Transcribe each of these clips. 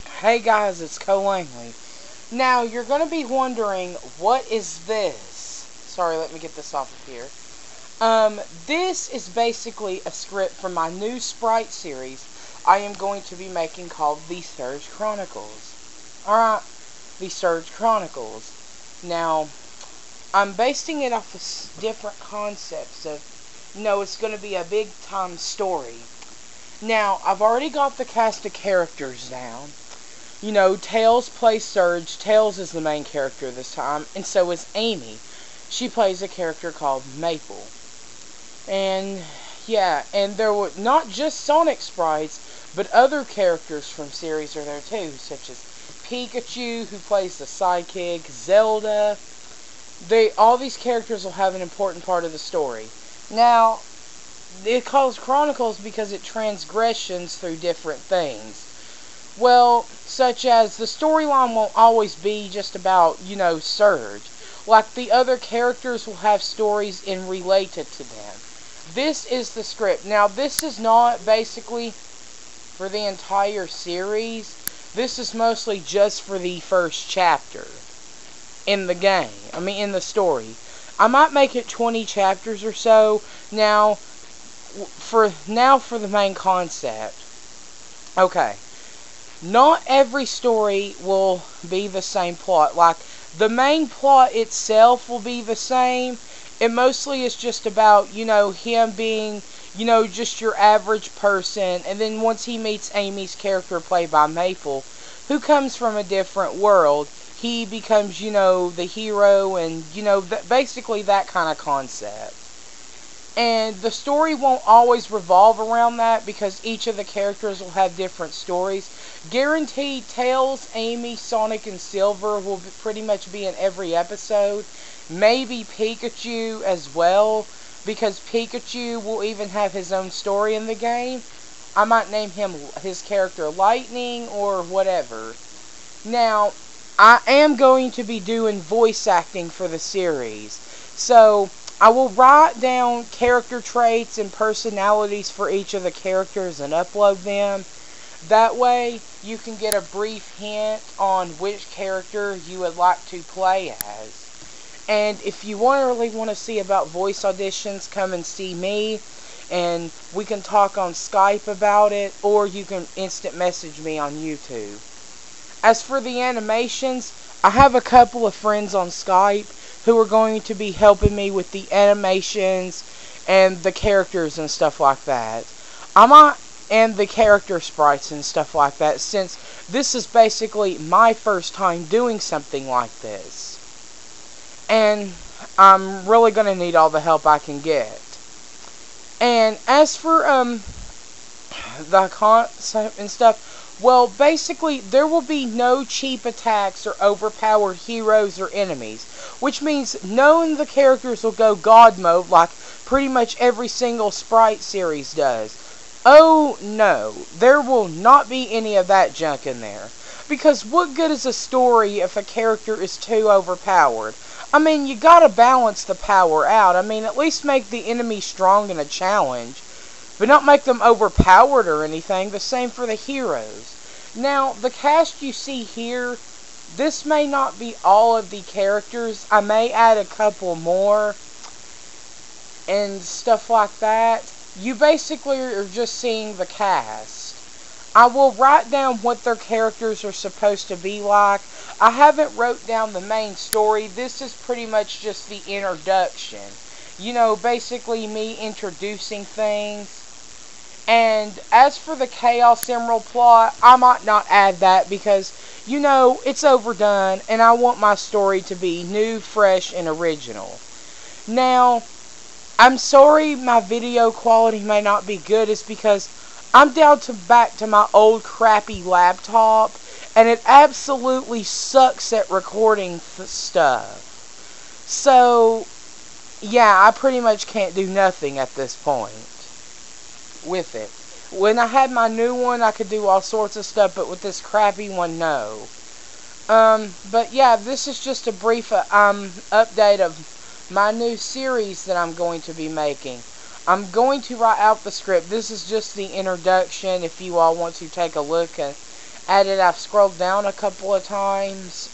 Hey guys, it's Co Langley. Now, you're going to be wondering, what is this? Sorry, let me get this off of here. This is basically a script from my new Sprite series I am going to be making called The Surge Chronicles. Alright, The Surge Chronicles. Now, I'm basing it off of different concepts of, it's going to be a big time story. Now, I've already got the cast of characters down. Tails plays Surge. Tails is the main character this time, and so is Amy. She plays a character called Maple. And, and there were not just Sonic sprites, but other characters from series are there too, such as Pikachu, who plays the sidekick, Zelda. All these characters will have an important part of the story. Now, it calls Chronicles because it transgressions through different things. Well, such as the storyline won't always be just about, Surge. Like, the other characters will have stories related to them. This is the script. Now, this is not basically for the entire series. This is mostly just for the first chapter in the game. In the story. I might make it 20 chapters or so. Now, for the main concept. Okay. Not every story will be the same plot. Like, the main plot itself will be the same. It mostly is just about, him being, just your average person. And then once he meets Amy's character played by Maple, who comes from a different world, he becomes, the hero and, basically that kind of concept. And the story won't always revolve around that because each of the characters will have different stories. Guaranteed, Tails, Amy, Sonic, and Silver will pretty much be in every episode. Maybe Pikachu as well, because Pikachu will even have his own story in the game. I might name his character Lightning or whatever. Now, I am going to be doing voice acting for the series. So, I will write down character traits and personalities for each of the characters and upload them. That way, you can get a brief hint on which character you would like to play as. And if you really want to see about voice auditions, come and see me. And we can talk on Skype about it, or you can instant message me on YouTube. As for the animations, I have a couple of friends on Skype who are going to be helping me with the animations and the characters and stuff like that. And the character sprites and stuff like that, since this is basically my first time doing something like this. And I'm really going to need all the help I can get. And as for the concept and stuff, well, basically, there will be no cheap attacks or overpowered heroes or enemies. Which means knowing the characters will go God mode like pretty much every single Sprite series does. Oh no, there will not be any of that junk in there. Because what good is a story if a character is too overpowered? You gotta balance the power out. At least make the enemy strong in a challenge. But not make them overpowered or anything. The same for the heroes. Now, the cast you see here, this may not be all of the characters. I may add a couple more and stuff like that. You basically are just seeing the cast. I will write down what their characters are supposed to be like. I haven't wrote down the main story. This is pretty much just the introduction. Basically me introducing things. And as for the Chaos Emerald plot, I might not add that because, it's overdone and I want my story to be new, fresh, and original. Now, I'm sorry my video quality may not be good. It's because I'm back to my old crappy laptop and it absolutely sucks at recording stuff. So, I pretty much can't do nothing at this point with it. When I had my new one, I could do all sorts of stuff, but with this crappy one, no. But this is just a brief update of my new series that I'm going to be making. I'm going to write out the script. This is just the introduction if you all want to take a look I've scrolled down a couple of times.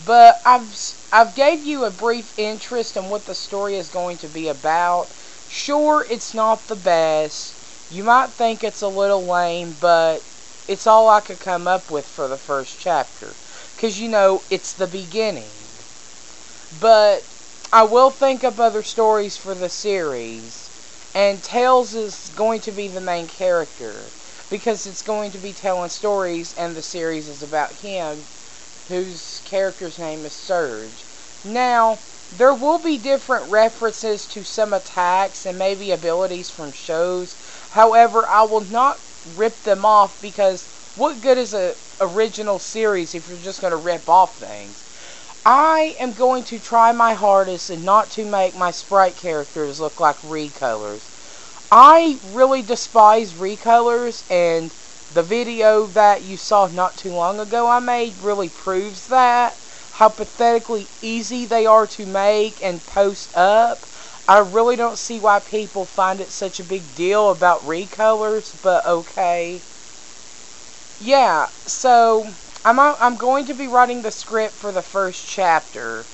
But I've gave you a brief interest in what the story is going to be about. Sure, it's not the best. You might think it's a little lame, but it's all I could come up with for the first chapter. Because, you know, it's the beginning. But I will think up other stories for the series. And Tails is going to be the main character. Because it's going to be telling stories, and the series is about him, whose character's name is Surge. Now, there will be different references to some attacks and maybe abilities from shows. However, I will not rip them off, because what good is an original series if you're just going to rip off things? I am going to try my hardest and not to make my sprite characters look like recolors. I really despise recolors, and the video that you saw not too long ago I made really proves that. How pathetically easy they are to make and post up. I really don't see why people find it such a big deal about recolors, but okay. Yeah, so I'm going to be writing the script for the first chapter.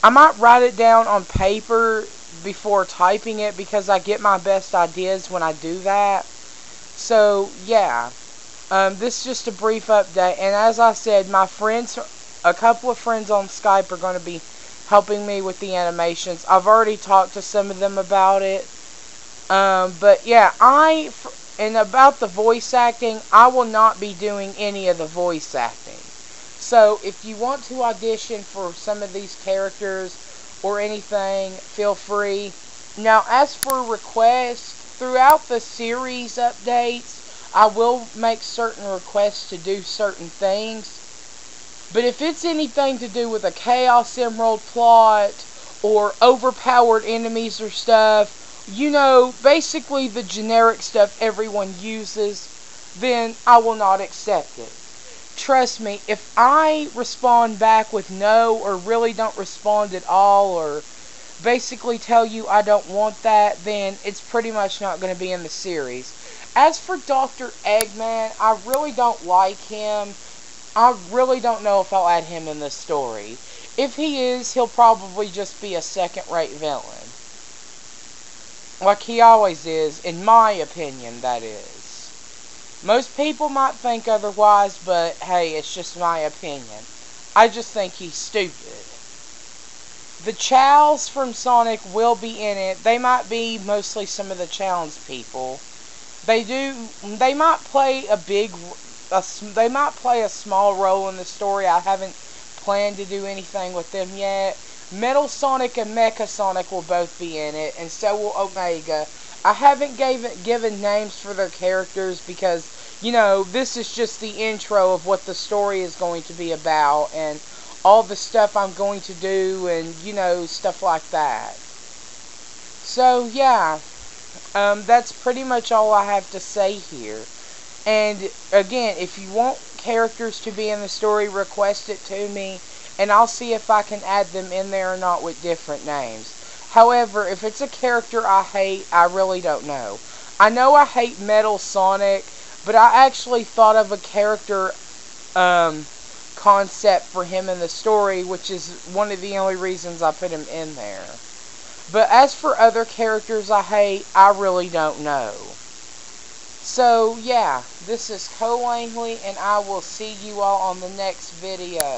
I might write it down on paper before typing it, because I get my best ideas when I do that. So, yeah. This is just a brief update, and as I said, my friends, a couple of friends on Skype are going to be helping me with the animations. I've already talked to some of them about it, but yeah, and about the voice acting, I will not be doing any of the voice acting. So, if you want to audition for some of these characters or anything, feel free. Now, as for requests, throughout the series updates, I will make certain requests to do certain things. But if it's anything to do with a Chaos Emerald plot or overpowered enemies or stuff, you know, basically the generic stuff everyone uses, then I will not accept it. Trust me, if I respond back with no, or really don't respond at all, or basically tell you I don't want that, then it's pretty much not going to be in the series. As for Dr. Eggman, I really don't like him. I really don't know if I'll add him in the story. If he is, he'll probably just be a second-rate villain. Like he always is, in my opinion, that is. Most people might think otherwise, but hey, it's just my opinion. I just think he's stupid. The Chows from Sonic will be in it. They might be mostly some of the challenge people. They might play they might play a small role in the story. I haven't planned to do anything with them yet. Metal Sonic and Mecha Sonic will both be in it, and so will Omega. I haven't given names for their characters because, you know, this is just the intro of what the story is going to be about, and all the stuff I'm going to do, and, you know, stuff like that. So, yeah. That's pretty much all I have to say here. And again, if you want characters to be in the story, request it to me, and I'll see if I can add them in there or not with different names. However, if it's a character I hate, I really don't know. I know I hate Metal Sonic, but I actually thought of a character concept for him in the story, which is one of the only reasons I put him in there. But as for other characters I hate, I really don't know. So, yeah, this is Co Langley, and I will see you all on the next video.